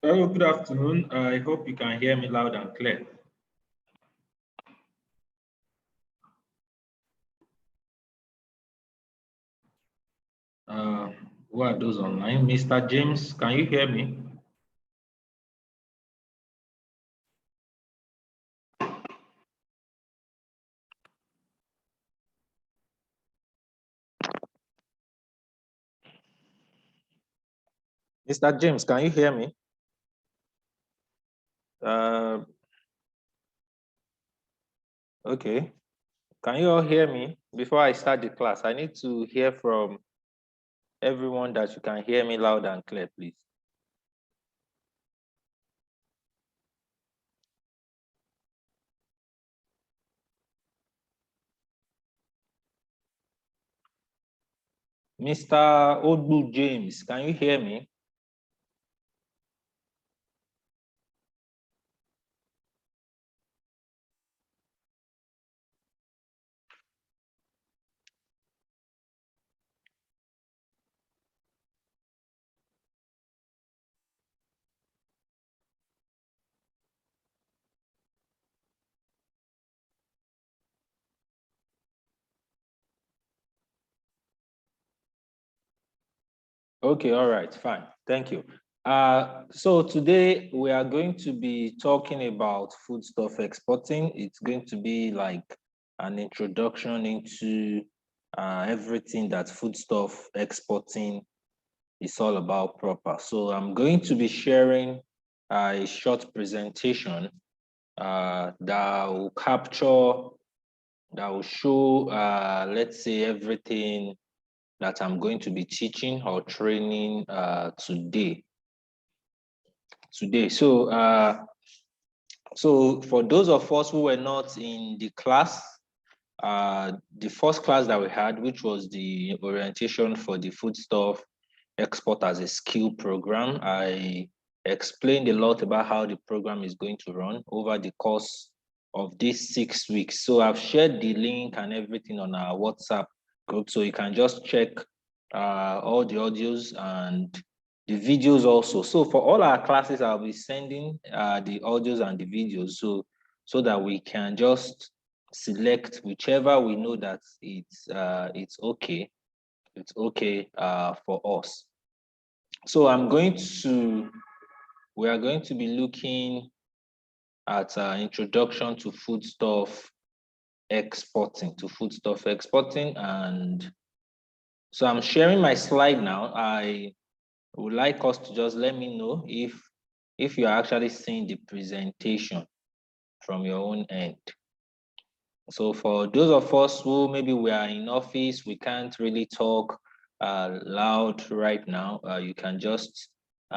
Hello, good afternoon. I hope you can hear me loud and clear. Uh, who are those online? Mr. James, can you hear me? Mr. James, can you hear me? Uh, okay. Can you all hear me? Before I start the class, I need to hear from everyone that you can hear me loud and clear, please. Mr. Odbu James, can you hear me? Okay, all right, fine. Thank you. So today we are going to be talking about foodstuff exporting. It's going to be like an introduction into everything that foodstuff exporting is all about proper. So I'm going to be sharing a short presentation that will capture, that will show, let's say, everything that I'm going to be teaching or training today. So for those of us who were not in the class, the first class that we had, which was the orientation for the foodstuff export as a skill program, I explained a lot about how the program is going to run over the course of these 6 weeks. So I've shared the link and everything on our WhatsApp group, so you can just check all the audios and the videos also. So for all our classes, I'll be sending the audios and the videos so that we can just select whichever we know that it's okay. It's okay for us. So we are going to be looking at introduction to foodstuff exporting. And so I'm sharing my slide now. I would like us to just let me know if you're actually seeing the presentation from your own end. So for those of us who maybe we are in office, we can't really talk loud right now, you can just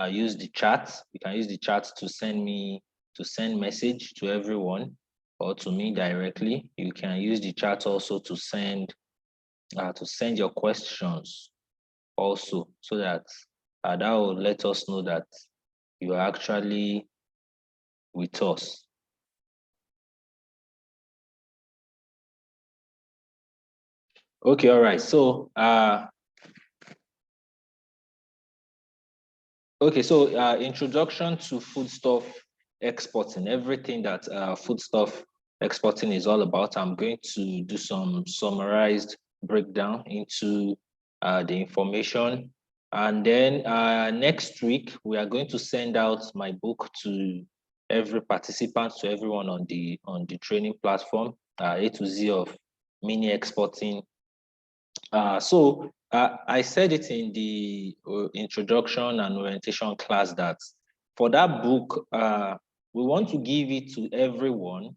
use the chat. You can use the chat to send message to everyone or to me directly. You can use the chat also to send your questions also, so that that will let us know that you are actually with us. Okay, all right. So okay, so introduction to foodstuff exporting, everything that foodstuff exporting is all about. I'm going to do some summarized breakdown into the information. And then next week, we are going to send out my book to every participant, to everyone on the training platform, A to Z of mini exporting. I said it in the introduction and orientation class that for that book, we want to give it to everyone,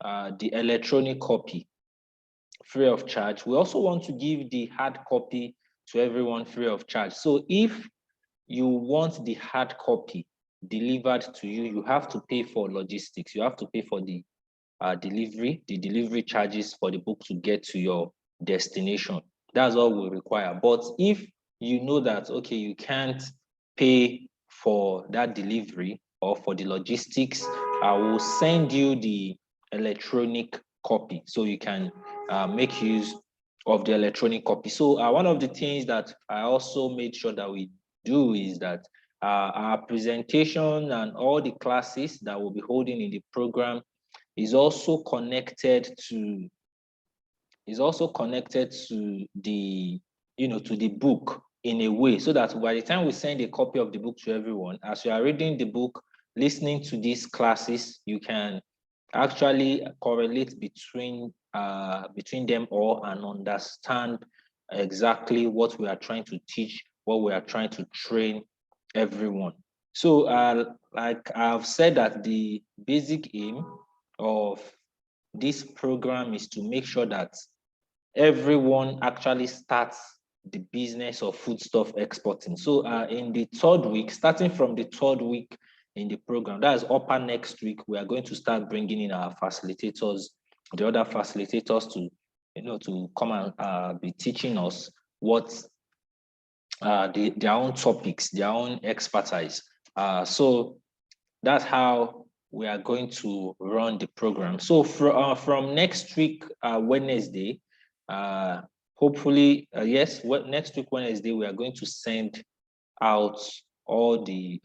the electronic copy, free of charge. We also want to give the hard copy to everyone free of charge. So if you want the hard copy delivered to you, you have to pay for logistics. You have to pay for the delivery charges for the book to get to your destination. That's all we require. But if you know that, okay, you can't pay for that delivery or for the logistics, I will send you the electronic copy so you can make use of the electronic copy. So one of the things that I also made sure that we do is that Our presentation and all the classes that we'll be holding in the program is also connected to the, to the book in a way, so that by the time we send a copy of the book to everyone, as you are reading the book, listening to these classes, you can actually correlate between them all and understand exactly what we are trying to teach, what we are trying to train everyone. So like I've said, that the basic aim of this program is to make sure that everyone actually starts the business of foodstuff exporting. So in the third week, starting from the third week in the program, that is upper next week, we are going to start bringing in our facilitators, the other facilitators, to to come and be teaching us what their own topics, their own expertise. So that's how we are going to run the program. So from next week, Wednesday, hopefully, yes, next week, Wednesday, we are going to send out all the,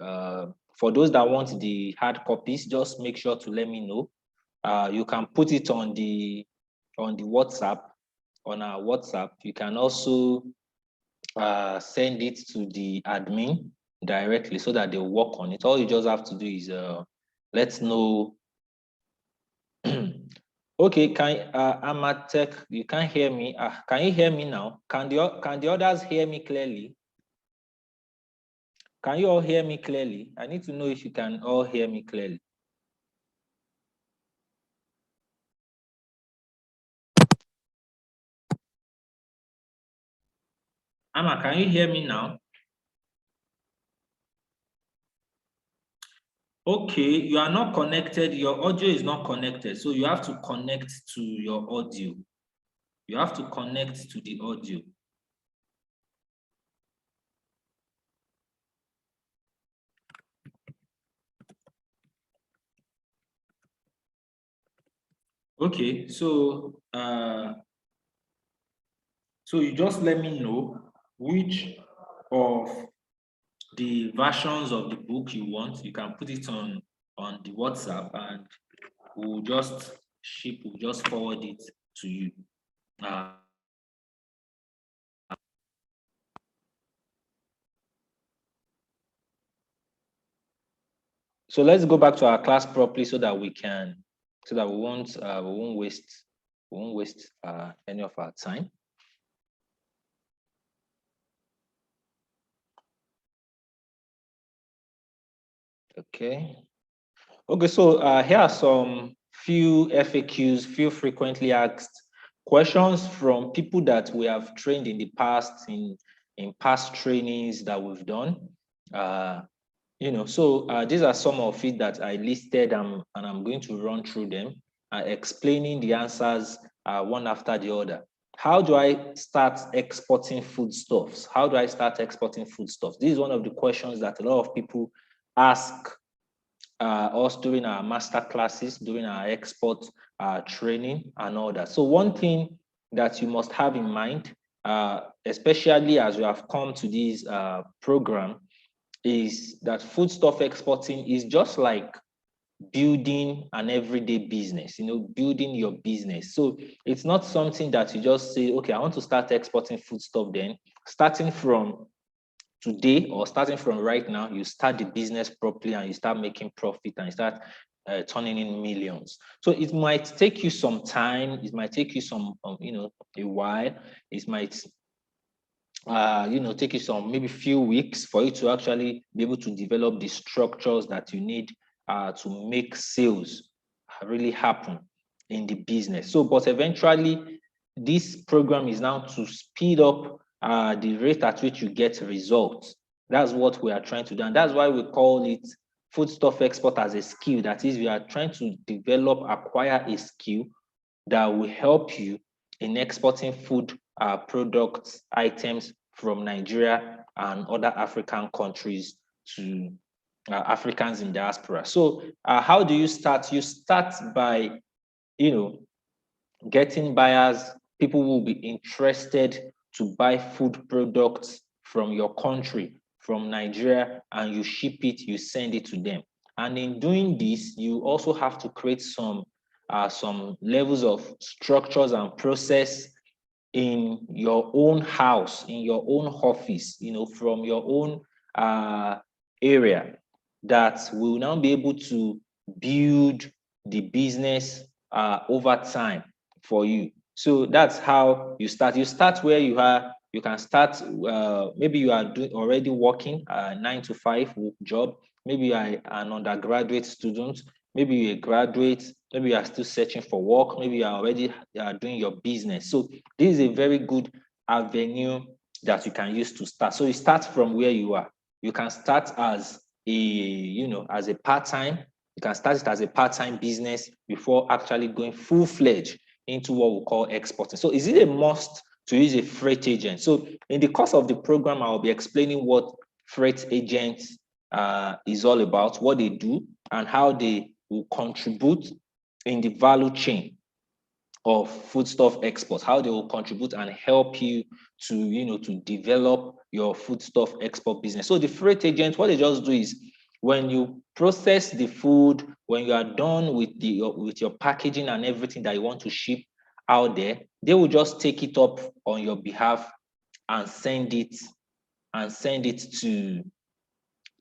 for those that want the hard copies, just make sure to let me know. You can put it on the WhatsApp, on our WhatsApp. You can also send it to the admin directly so that they'll work on it. All you just have to do is let's know. Okay, Amatek, you can't hear me. Can you hear me now? Can the others hear me clearly? Can you all hear me clearly? I need to know if you can all hear me clearly. Amma, can you hear me now? Okay, you are not connected. Your audio is not connected. So you have to connect to your audio. You have to connect to the audio. Okay, so you just let me know which of the versions of the book you want. You can put it on the WhatsApp, and we'll just forward it to you. So let's go back to our class properly, so that we won't waste any of our time. Okay. Okay, so here are some few FAQs, few frequently asked questions from people that we have trained in the past, in past trainings that we've done. So these are some of it that I listed, and I'm going to run through them, explaining the answers one after the other. How do I start exporting foodstuffs? How do I start exporting foodstuffs? This is one of the questions that a lot of people ask us during our master classes, during our export training and all that. So one thing that you must have in mind, especially as you have come to this program, is that foodstuff exporting is just like building an everyday business, building your business. So it's not something that you just say, okay, I want to start exporting foodstuff. Then starting from today, or starting from right now, you start the business properly and you start making profit and you start turning in millions. So it might take you some time. It might take you some, a while. It might, take you some, maybe few weeks for you to actually be able to develop the structures that you need to make sales really happen in the business. So, but eventually, this program is now to speed up the rate at which you get results. That's what we are trying to do. And that's why we call it foodstuff export as a skill. That is, we are trying to acquire a skill that will help you in exporting food products, items from Nigeria and other African countries to Africans in diaspora. So how do you start? You start by, getting buyers, people who will be interested to buy food products from your country, from Nigeria and you ship it, you send it to them. And in doing this, you also have to create some levels of structures and process in your own house, in your own office, from your own area, that will now be able to build the business over time for you. So that's how you start. You start where you are. You can start, maybe you are already working a 9 to 5 job. Maybe you are an undergraduate student. Maybe you're a graduate. Maybe you are still searching for work. Maybe you are already doing your business. So this is a very good avenue that you can use to start. So you start from where you are. You can start as as a part-time. You can start it as a part-time business before actually going full-fledged into what we call exporting. So is it a must to use a freight agent? So in the course of the program, I'll be explaining what freight agents is all about, what they do, and how they will contribute in the value chain of foodstuff exports, how they will contribute and help you to develop your foodstuff export business. So the freight agent, what they just do is, when you process the food, when you are done with your packaging and everything that you want to ship out there, they will just take it up on your behalf and send it to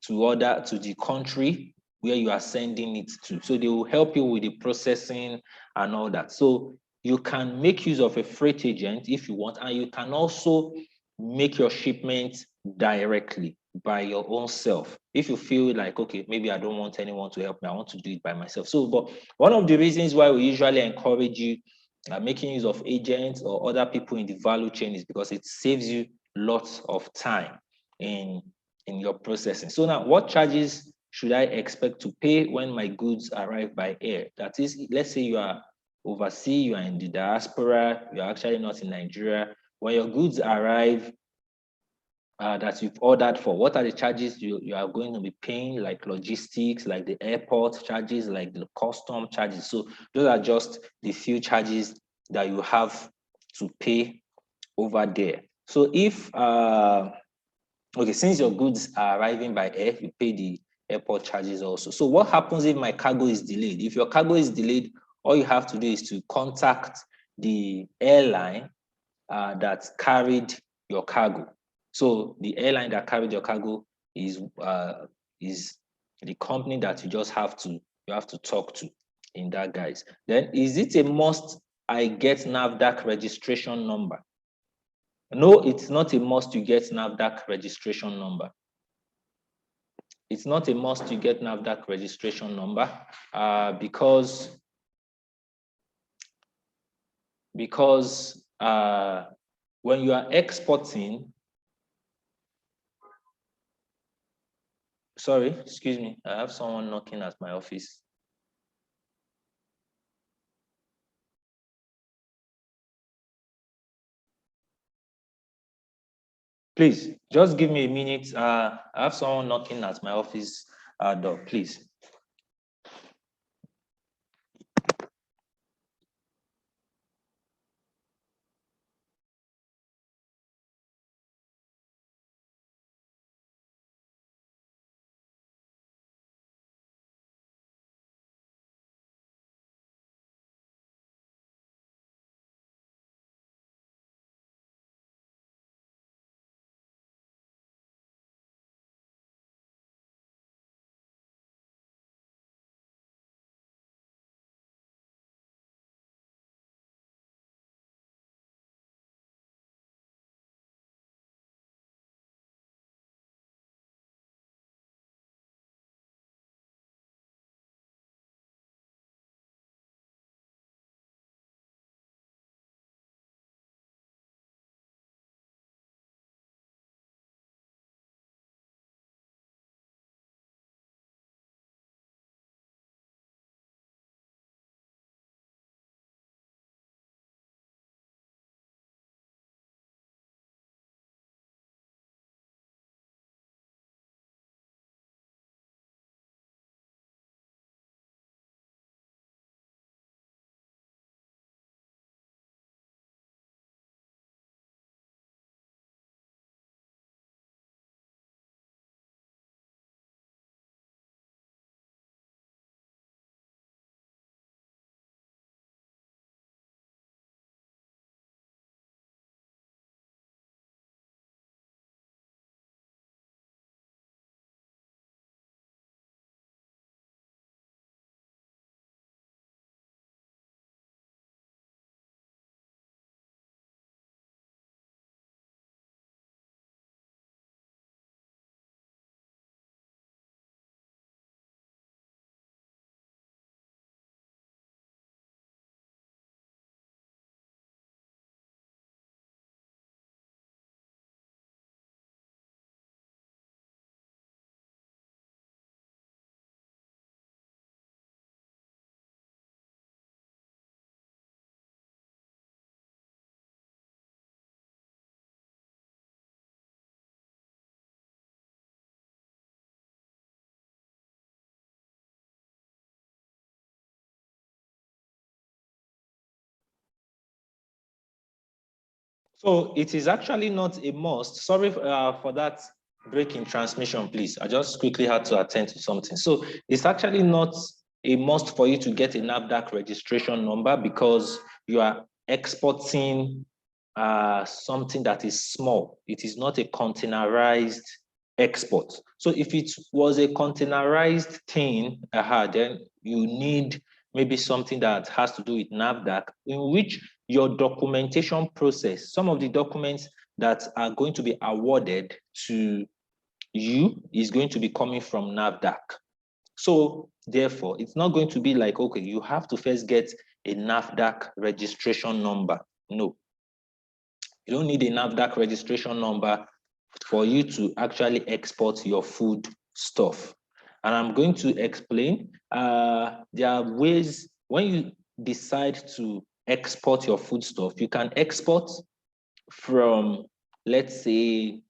the country where you are sending it to. So they will help you with the processing and all that. So you can make use of a freight agent if you want, and you can also make your shipment directly by your own self. If you feel like, okay, maybe I don't want anyone to help me, I want to do it by myself. So, but one of the reasons why we usually encourage you making use of agents or other people in the value chain is because it saves you lots of time in your processing. So now, what charges should I expect to pay when my goods arrive by air? That is, let's say you are overseas, you are in the diaspora, you are actually not in Nigeria. When your goods arrive that you've ordered for, what are the charges you are going to be paying, like logistics, like the airport charges, like the custom charges? So those are just the few charges that you have to pay over there. So if okay, since your goods are arriving by air, you pay the airport charges also. So what happens if my cargo is delayed? If your cargo is delayed, all you have to do is to contact the airline that carried your cargo. So the airline that carried your cargo is the company that you have to talk to in that, guys. Then, is it a must I get NAFDAC registration number? No, it's not a must you get NAFDAC registration number. It's not a must you get NAFDAC registration number because when you are exporting, sorry, excuse me, I have someone knocking at my office. Please, just give me a minute. I have someone knocking at my office door, please. So it is actually not a must. Sorry for that break in transmission, please. I just quickly had to attend to something. So it's actually not a must for you to get a NAFDAC registration number because you are exporting something that is small. It is not a containerized export. So if it was a containerized thing, then you need maybe something that has to do with NAFDAC, in which your documentation process, some of the documents that are going to be awarded to you is going to be coming from NAFDAC. So therefore, it's not going to be like, okay, you have to first get a NAFDAC registration number. No, you don't need a NAFDAC registration number for you to actually export your food stuff. And I'm going to explain. There are ways when you decide to export your food stuff, you can export from, let's say,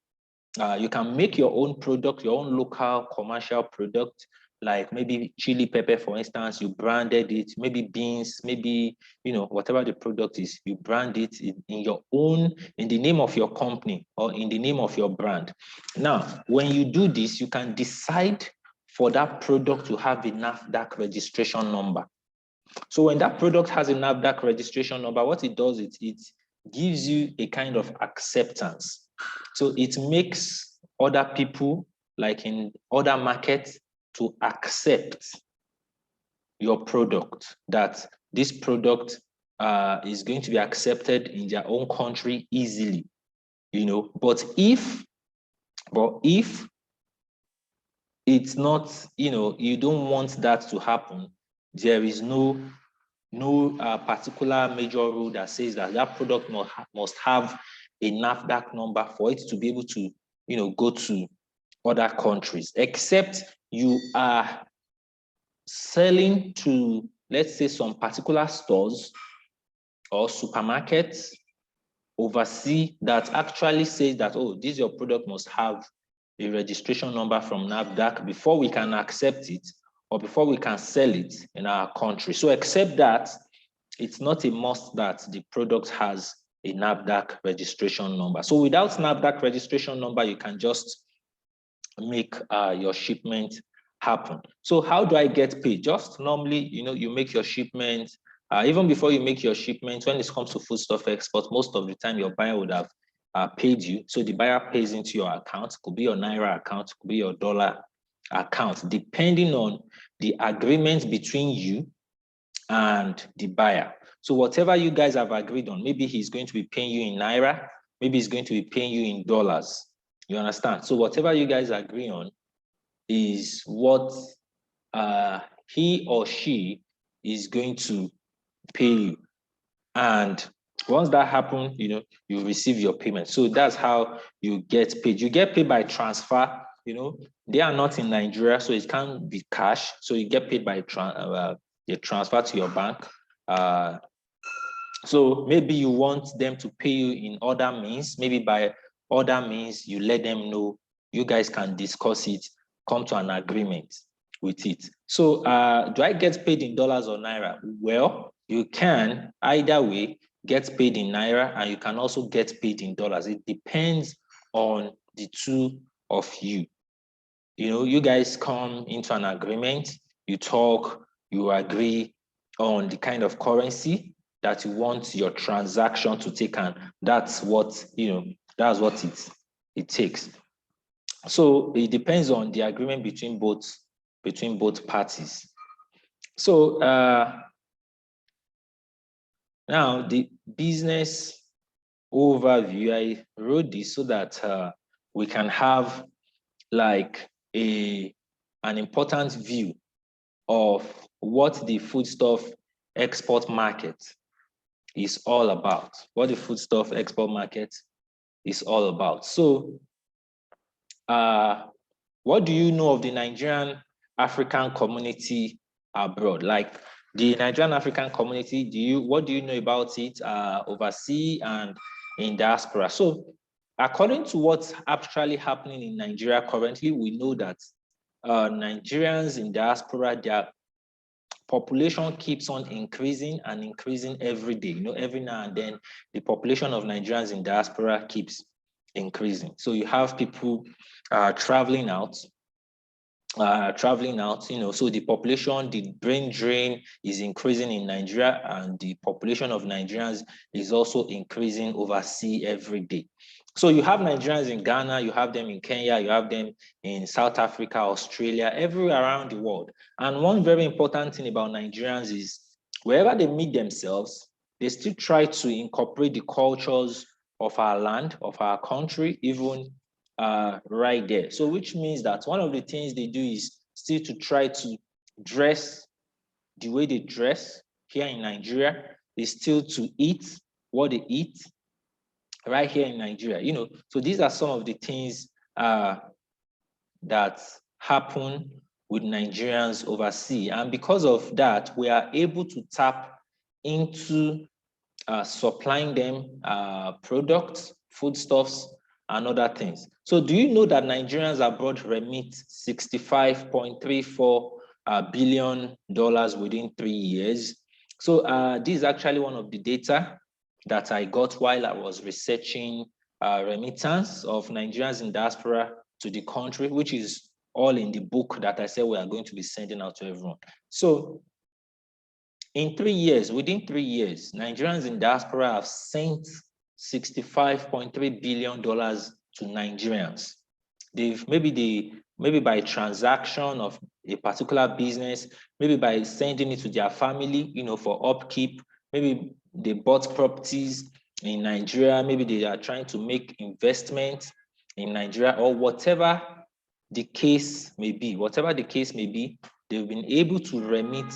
you can make your own product, your own local commercial product, like maybe chili pepper, for instance, you branded it, maybe beans, maybe, whatever the product is, you brand it in your own, in the name of your company or in the name of your brand. Now, when you do this, you can decide for that product to have a NAFDAC registration number. So when that product has a NAFDAC registration number, what it does, it gives you a kind of acceptance. So it makes other people, like in other markets, to accept your product, that this product is going to be accepted in their own country easily, But if it's not, you don't want that to happen, there is no particular major rule that says that that product must have a NAFDAC number for it to be able to, go to other countries, except you are selling to, let's say, some particular stores or supermarkets overseas that actually says that, oh, this your product must have a registration number from NAFDAC before we can accept it or before we can sell it in our country. So except that, it's not a must that the product has a NAFDAC registration number. So without NAFDAC registration number, you can just make your shipment happen. So how do I get paid? Just normally, you make your shipment. Even before you make your shipment, when it comes to foodstuff export, most of the time your buyer would have paid you. So the buyer pays into your account. Could be your Naira account, could be your dollar account, depending on the agreement between you and the buyer. So whatever you guys have agreed on, maybe he's going to be paying you in Naira, maybe he's going to be paying you in dollars. You understand? So whatever you guys agree on is what he or she is going to pay you. And once that happens, you receive your payment. So that's how you get paid. You get paid by transfer. They are not in Nigeria, so it can't be cash. So you get paid by the transfer to your bank. So maybe you want them to pay you in other means. Maybe by other means, you let them know. You guys can discuss it, come to an agreement with it. So do I get paid in dollars or Naira? Well, you can either way get paid in Naira, and you can also get paid in dollars. It depends on the two of you. You guys come into an agreement, you talk, you agree on the kind of currency that you want your transaction to take, and that's what it takes. So it depends on the agreement between both parties. So now the business overview, I wrote this so that we can have like an important view of what the foodstuff export market is all about, what the foodstuff export market is all about. So what do you know of the Nigerian African community abroad? Like the Nigerian African community, what do you know about it overseas and in diaspora? So according to what's actually happening in Nigeria currently, we know that Nigerians in diaspora, they are population keeps on increasing and increasing every day. You know, every now and then, the population of Nigerians in diaspora keeps increasing. So you have people traveling out, you know, so the population, the brain drain is increasing in Nigeria, and the population of Nigerians is also increasing overseas every day. So you have Nigerians in Ghana, you have them in Kenya, you have them in South Africa, Australia, everywhere around the world. And one very important thing about Nigerians is wherever they meet themselves, they still try to incorporate the cultures of our land, of our country, even right there. So which means that one of the things they do is still to try to dress the way they dress here in Nigeria, is still to eat what they eat right here in Nigeria. You know, so these are some of the things that happen with Nigerians overseas. And because of that, we are able to tap into supplying them products, foodstuffs, and other things. So do you know that Nigerians abroad remit $65.34 billion within 3 years? So this is actually one of the data that I got while I was researching remittance of Nigerians in diaspora to the country, which is all in the book that I said we are going to be sending out to everyone. So in 3 years, within 3 years, Nigerians in diaspora have sent $65.3 billion to Nigerians. Maybe by transaction of a particular business, maybe by sending it to their family, you know, for upkeep. Maybe they bought properties in Nigeria. Maybe they are trying to make investments in Nigeria, or whatever the case may be. Whatever the case may be, they've been able to remit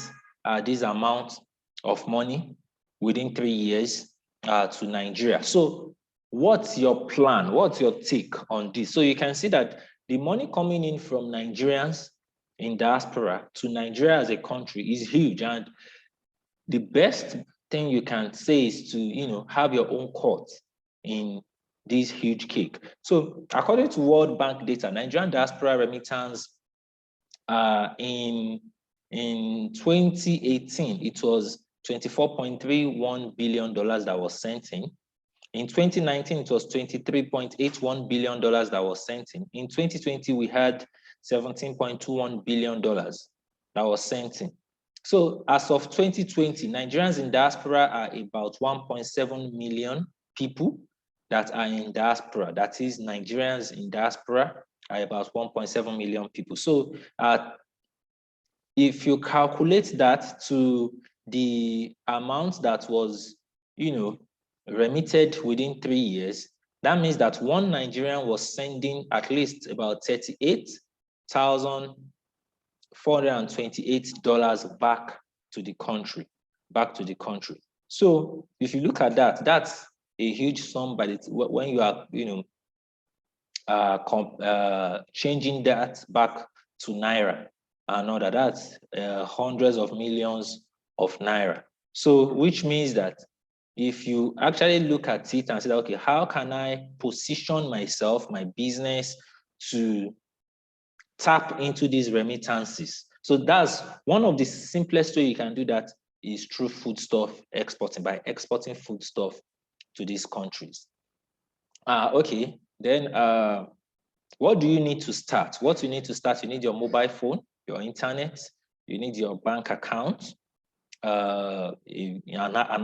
this amount of money within 3 years to Nigeria. So what's your plan? What's your take on this? So you can see that the money coming in from Nigerians in diaspora to Nigeria as a country is huge. And the best thing you can say is to, you know, have your own cut in this huge cake. So according to World Bank data, Nigerian diaspora remittance in 2018, it was $24.31 billion that was sent in. In 2019, it was $23.81 billion that was sent in. In 2020, we had $17.21 billion that was sent in. So as of 2020, Nigerians in diaspora are about 1.7 million people that are in diaspora. That is, Nigerians in diaspora are about 1.7 million people. So if you calculate that to the amount that was, you know, remitted within 3 years, that means that one Nigerian was sending at least about $38,428 back to the country. So if you look at that, that's a huge sum, but when you are, you know, changing that back to Naira, and all that's hundreds of millions of Naira. So which means that if you actually look at it and say, okay, how can I position myself, my business, to tap into these remittances? So that's one of the simplest way you can do that, is through foodstuff exporting, by exporting foodstuff to these countries. Okay, then what do you need to start? What you need to start, you need your mobile phone, your internet, you need your bank account, an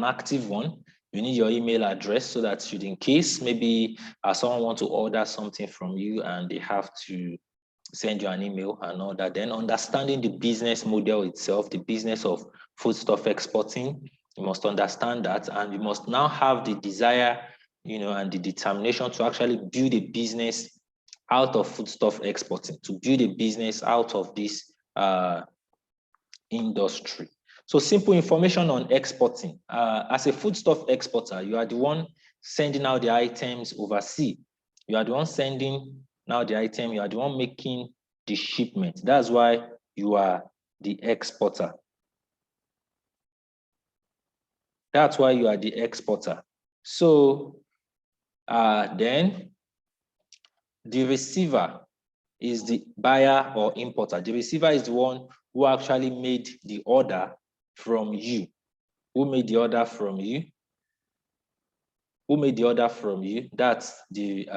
active one. You need your email address, so that should, in case maybe someone wants to order something from you and they have to send you an email and all that. Then understanding the business model itself, the business of foodstuff exporting, you must understand that, and you must now have the desire, you know, and the determination to actually build a business out of foodstuff exporting, to build a business out of this industry. So simple information on exporting. As a foodstuff exporter, you are the one sending out the items overseas. You are the one sending now the item, you are the one making the shipment. That's why you are the exporter. That's why you are the exporter. So then the receiver is the buyer or importer. The receiver is the one who actually made the order from you. Who made the order from you? Who made the order from you? That's the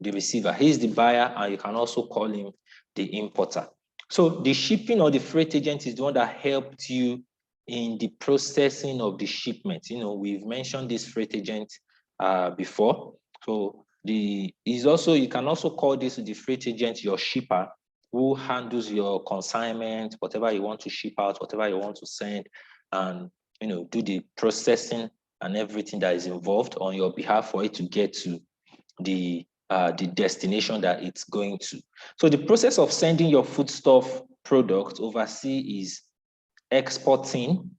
receiver. He's the buyer, and you can also call him the importer. So the shipping or the freight agent is the one that helped you in the processing of the shipment. You know, we've mentioned this freight agent before. So you can also call this the freight agent your shipper, who handles your consignment, whatever you want to ship out, whatever you want to send, and do the processing and everything that is involved on your behalf for it to get to the destination that it's going to. So the process of sending your foodstuff product overseas is exporting,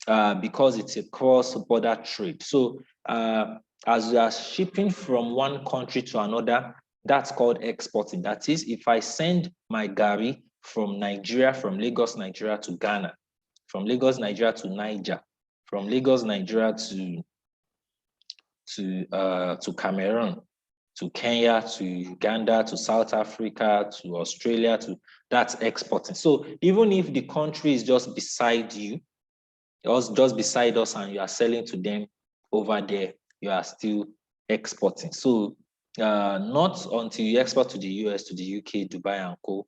because it's a cross-border trade. So as you are shipping from one country to another, that's called exporting. That is, if I send my gari from Nigeria, from Lagos, Nigeria to Ghana, from Lagos, Nigeria to Niger, from Lagos, Nigeria to Cameroon, to Kenya, to Uganda, to South Africa, to Australia, that's exporting. So even if the country is just beside you, just beside us, and you are selling to them over there, you are still exporting. So not until you export to the US, to the UK, Dubai, and co,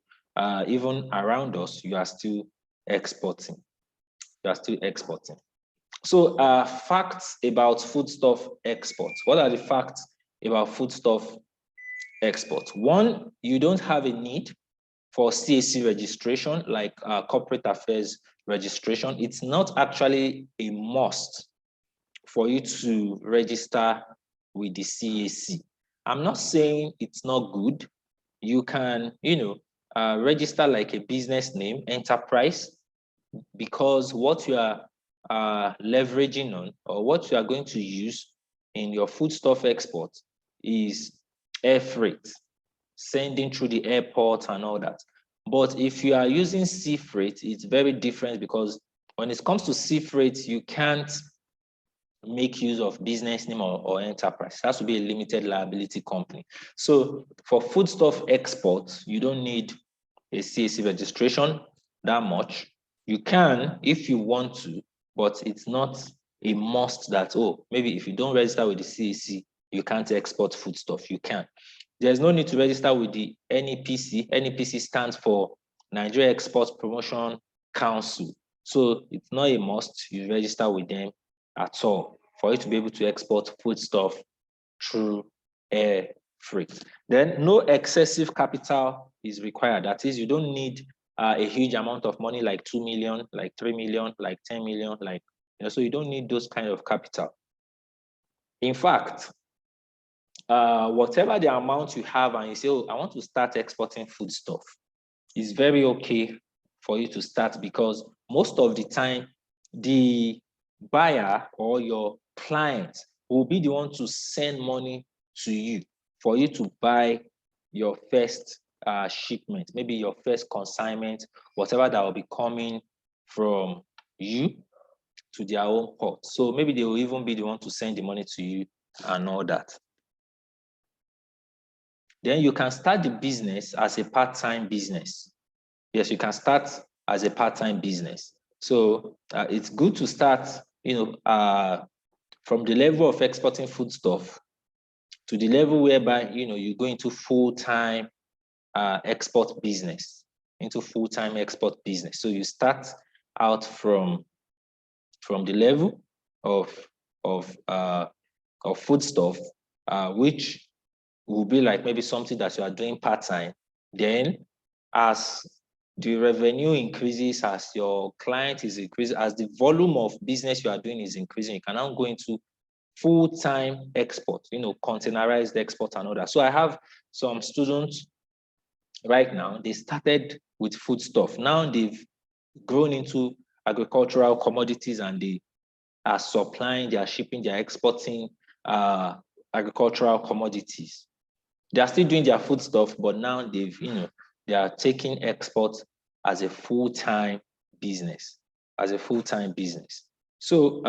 even around us, you are still exporting. You are still exporting. So facts about foodstuff export. What are the facts about foodstuff export? One, you don't have a need for CAC registration, like corporate affairs registration. It's not actually a must for you to register with the CAC. I'm not saying it's not good. You can, register like a business name, enterprise, because what you are leveraging on, or what you are going to use in your foodstuff export, is air freight, sending through the airport and all that. But if you are using sea freight, it's very different, because when it comes to sea freight, you can't make use of business name or enterprise. It has to be a limited liability company. So for foodstuff export, you don't need a CAC registration that much. You can if you want to, but it's not a must that, oh, maybe if you don't register with the CAC, you can't export foodstuff. You can. There's no need to register with the NEPC. NEPC stands for Nigeria Export Promotion Council. So it's not a must you register with them at all for you to be able to export foodstuff through air freight. Then no excessive capital is required. That is, you don't need a huge amount of money, like 2 million, like 3 million, like 10 million, so you don't need those kind of capital. In fact, whatever the amount you have and you say, oh, I want to start exporting foodstuff, it's very okay for you to start, because most of the time, the buyer or your client will be the one to send money to you for you to buy your first shipment, maybe your first consignment, whatever that will be coming from you to their own port. So maybe they will even be the one to send the money to you and all that. Then you can start the business as a part-time business. Yes, you can start as a part-time business. So it's good to start, from the level of exporting foodstuff to the level whereby, you go into full-time export business, So you start out from the level of foodstuff, which will be like maybe something that you are doing part-time. Then as the revenue increases, as your client is increasing, as the volume of business you are doing is increasing, you can now go into full-time export, containerized export and all that. So I have some students right now, they started with foodstuff. Now they've grown into agricultural commodities, and they are supplying, they are shipping, they are exporting agricultural commodities. They are still doing their foodstuff, but now they are taking export as a full-time business, So,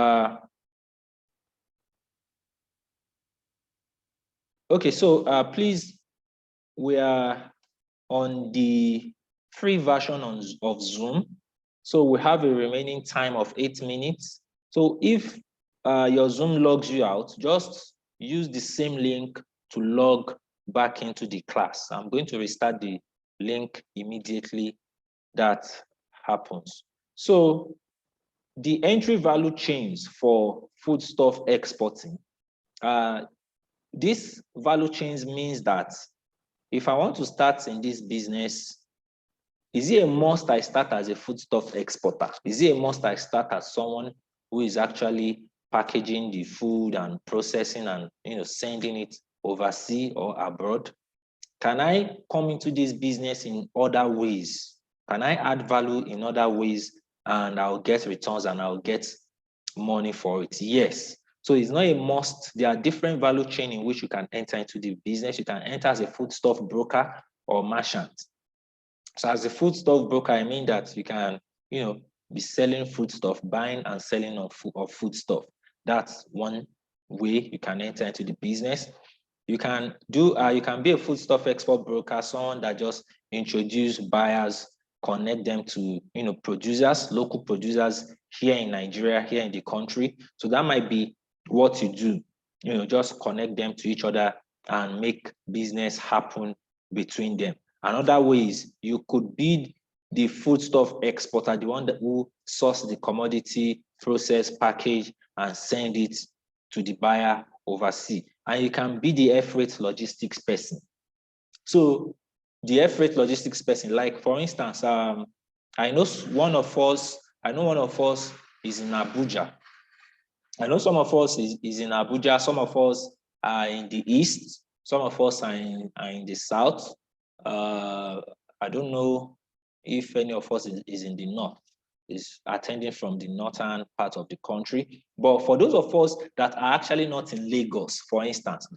okay, so please, we are on the free version of Zoom. So we have a remaining time of 8 minutes. So if your Zoom logs you out, just use the same link to log back into the class. I'm going to restart the link immediately that happens. So the entry value chains for foodstuff exporting, this value chains means that if I want to start in this business, is it a must I start as a foodstuff exporter? Is it a must I start as someone who is actually packaging the food and processing and sending it overseas or abroad? Can I come into this business in other ways? Can I add value in other ways and I'll get returns and I'll get money for it? Yes. So it's not a must. There are different value chain in which you can enter into the business. You can enter as a foodstuff broker or merchant. So as a foodstuff broker, I mean that you can, be selling foodstuff, buying and selling of foodstuff. That's one way you can enter into the business. You can be a foodstuff export broker, someone that just introduce buyers, connect them to, producers, local producers here in Nigeria, here in the country. So that might be what you do, just connect them to each other and make business happen between them. Another way is you could be the foodstuff exporter, the one that will source the commodity, process, package, and send it to the buyer overseas. And you can be the air freight logistics person. So the air freight logistics person, like for instance, I know one of us is in Abuja. I know some of us is in Abuja, some of us are in the east, some of us are in the south. I don't know if any of us is in the north, is attending from the northern part of the country. But for those of us that are actually not in Lagos, for instance,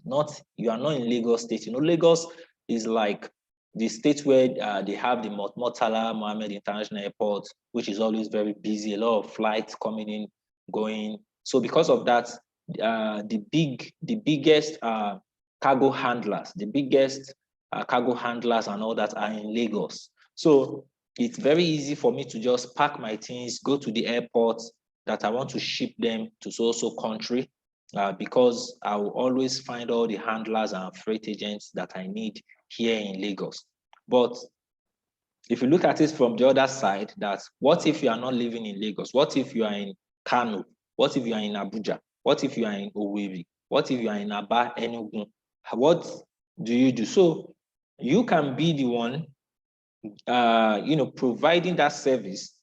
you are not in Lagos State. Lagos is like the state where they have the Murtala Mohammed International Airport, which is always very busy, a lot of flights coming in, going. So because of that, the biggest cargo handlers, and all that are in Lagos. So it's very easy for me to just pack my things, go to the airport that I want to ship them to so country, because I will always find all the handlers and freight agents that I need here in Lagos. But if you look at it from the other side, that what if you are not living in Lagos? What if you are in Kano? What if you are in Abuja? What if you are in Owerri? What if you are in Aba, Enugu? What do you do? So you can be the one, providing that service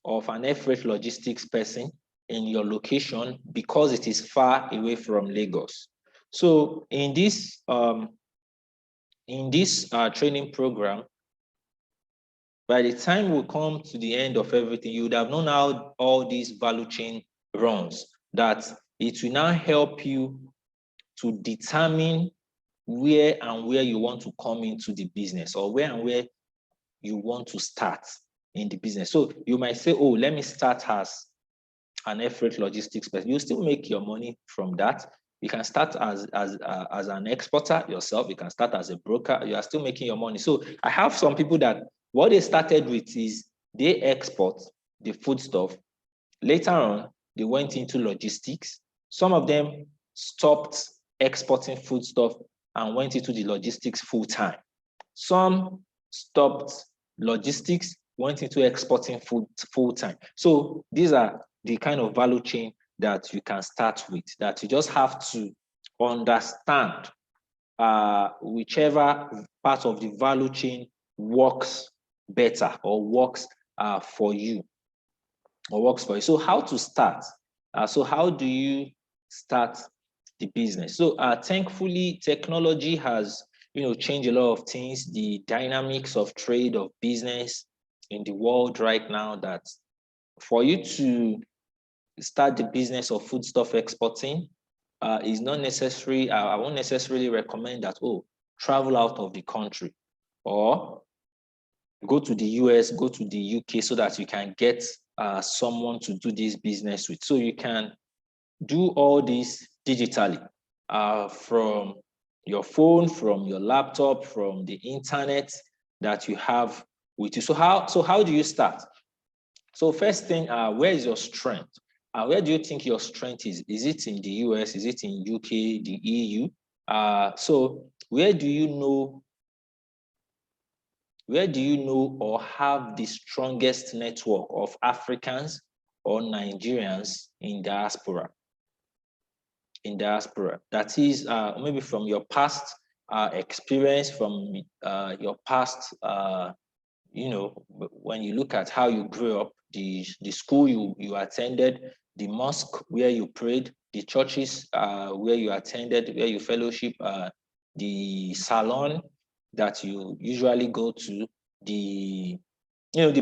of an air freight logistics person in your location because it is far away from Lagos. So in this training program, by the time we come to the end of everything, you would have known how all these value chain runs, that it will now help you to determine where you want to come into the business, or where you want to start in the business. So you might say, oh, let me start as an air freight logistics person. You still make your money from that. You can start as an exporter yourself. You can start as a broker. You are still making your money. So I have some people that what they started with is they export the foodstuff. Later on, they went into logistics. Some of them stopped exporting foodstuff and went into the logistics full time. Some stopped logistics, went into exporting food full time. So these are the kind of value chain that you can start with, that you just have to understand whichever part of the value chain works better or works for you. So how to start? So how do you start the business? So thankfully, technology has changed a lot of things, the dynamics of trade, of business in the world right now, that for you to start the business of foodstuff exporting is not necessary. I won't necessarily recommend that, travel out of the country or go to the US, go to the UK so that you can get someone to do this business with. So you can do all this digitally from your phone, from your laptop, from the internet that you have with you. So how do you start? So first thing, where is your strength? Where do you think your strength is? Is it in the US? Is it in UK, the EU? So where do you know or have the strongest network of Africans or Nigerians in diaspora? That is maybe from your past experience, from your past, when you look at how you grew up, the school you attended, the mosque where you prayed, the churches where you attended, where you fellowship, the salon that you usually go to, the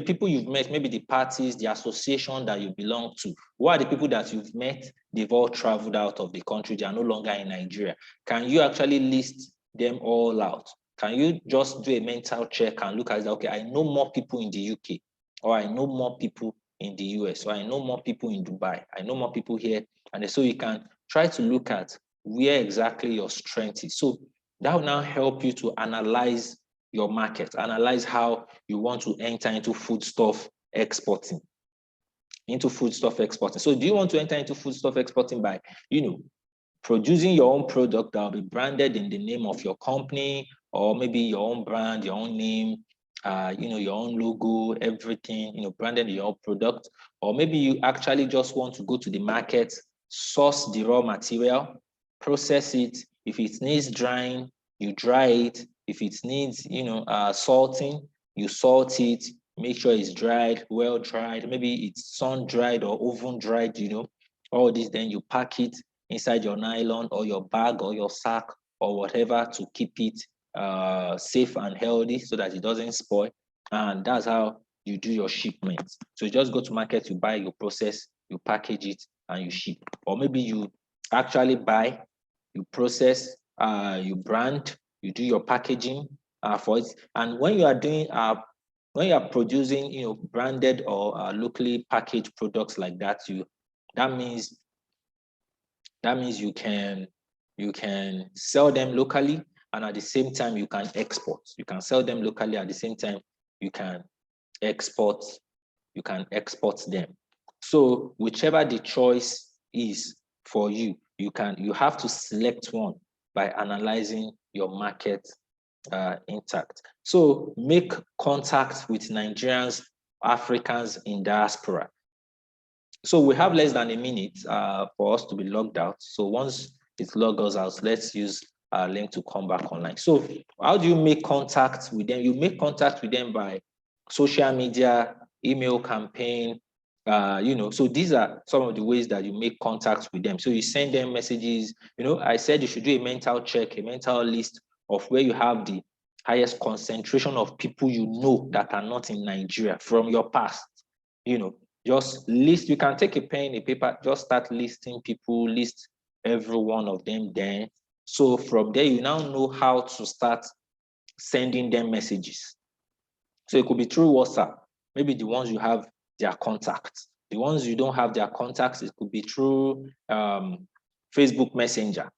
people you've met, maybe the parties, the association that you belong to. Who are the people that you've met? They've all traveled out of the country. They are no longer in Nigeria. Can you actually list them all out? Can you just do a mental check and look at it? Okay, I know more people in the UK, or I know more people in the US, or I know more people in Dubai. I know more people here. And so you can try to look at where exactly your strength is. So that will now help you to analyze your market, analyze how you want to enter into foodstuff exporting. So do you want to enter into foodstuff exporting by, producing your own product that will be branded in the name of your company, or maybe your own brand, your own name, your own logo, everything, branded your own product? Or maybe you actually just want to go to the market, source the raw material, process it. If it needs drying, you dry it. If it needs, salting, you salt it, make sure it's dried, well dried. Maybe it's sun dried or oven dried, all this, then you pack it inside your nylon or your bag or your sack or whatever to keep it safe and healthy so that it doesn't spoil. And that's how you do your shipment. So you just go to market, you buy, you process, you package it, and you ship. Or maybe you actually buy, you process, you brand, you do your packaging for it. And when you are doing when you are producing, branded or locally packaged products like that, that means you can sell them locally, and at the same time you can export. You can sell them locally, at the same time you can export. Them. So whichever the choice is for you, you have to select one by analyzing your market intact. So make contact with Nigerians, Africans in diaspora. So we have less than a minute for us to be logged out. So once it logs us out, let's use our link to come back online. So how do you make contact with them? You make contact with them by social media, email campaign, so these are some of the ways that you make contact with them. So you send them messages. I said you should do a mental check, a mental list of where you have the highest concentration of people that are not in Nigeria from your past. Just list. You can take a pen, a paper, just start listing people, list every one of them there. So from there, you now know how to start sending them messages. So it could be through WhatsApp, maybe the ones you have their contacts. The ones you don't have their contacts, it could be through Facebook Messenger.